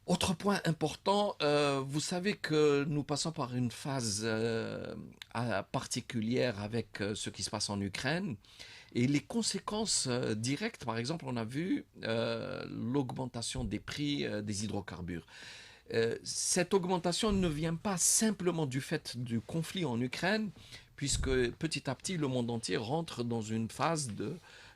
Autre point important, vous savez que nous passons par une phase particulière avec ce qui se passe en Ukraine et les conséquences directes, par exemple, on a vu l'augmentation des prix des hydrocarbures. Cette augmentation ne vient pas simplement du fait du conflit en Ukraine, puisque petit à petit le monde entier rentre dans une phase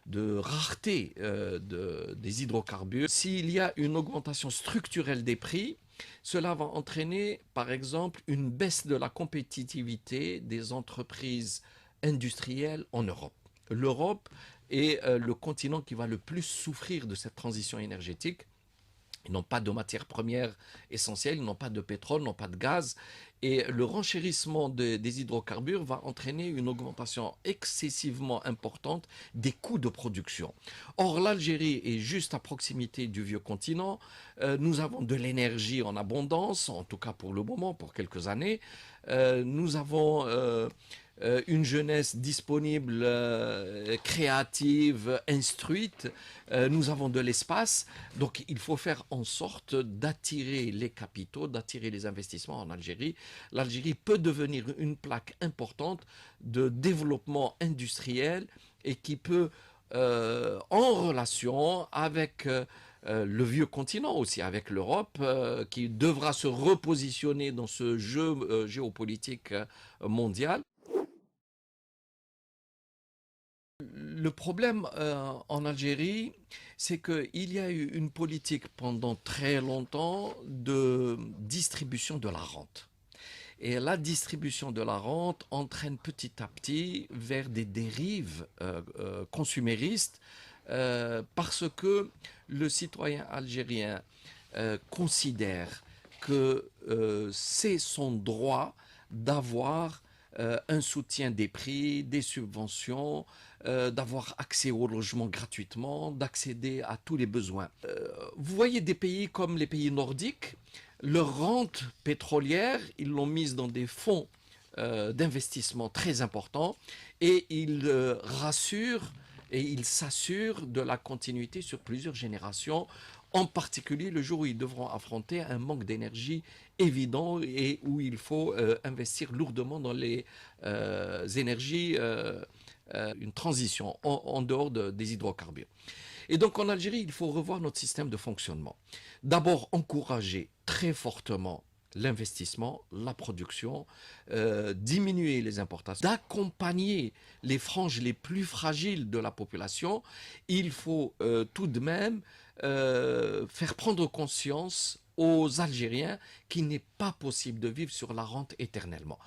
de rareté des hydrocarbures. S'il y a une augmentation structurelle des prix, cela va entraîner par exemple une baisse de la compétitivité des entreprises industrielles en Europe. L'Europe est le continent qui va le plus souffrir de cette transition énergétique. Ils n'ont pas de matières premières essentielles, ils n'ont pas de pétrole, ils n'ont pas de gaz. Et le renchérissement des hydrocarbures va entraîner une augmentation excessivement importante des coûts de production. Or, l'Algérie est juste à proximité du vieux continent. Nous avons de l'énergie en abondance, en tout cas pour le moment, pour quelques années. Nous avons une jeunesse disponible, créative, instruite. Nous avons de l'espace, donc il faut faire en sorte d'attirer les capitaux, d'attirer les investissements en Algérie. L'Algérie peut devenir une plaque importante de développement industriel et qui peut, en relation avec le vieux continent aussi, avec l'Europe, qui devra se repositionner dans ce jeu géopolitique mondial. Le problème en Algérie, c'est qu'il y a eu une politique pendant très longtemps de distribution de la rente. Et la distribution de la rente entraîne petit à petit vers des dérives consuméristes parce que le citoyen algérien considère que c'est son droit d'avoir un soutien des prix, des subventions, d'avoir accès au logement gratuitement, d'accéder à tous les besoins. Vous voyez des pays comme les pays nordiques, leur rente pétrolière, ils l'ont mise dans des fonds d'investissement très importants et ils rassurent et ils s'assurent de la continuité sur plusieurs générations, en particulier le jour où ils devront affronter un manque d'énergie évident et où il faut investir lourdement dans les énergies, une transition en dehors des hydrocarbures. Et donc en Algérie, il faut revoir notre système de fonctionnement. D'abord, encourager très fortement l'investissement, la production, diminuer les importations, d'accompagner les franges les plus fragiles de la population. Il faut tout de même faire prendre conscience aux Algériens qu'il n'est pas possible de vivre sur la rente éternellement.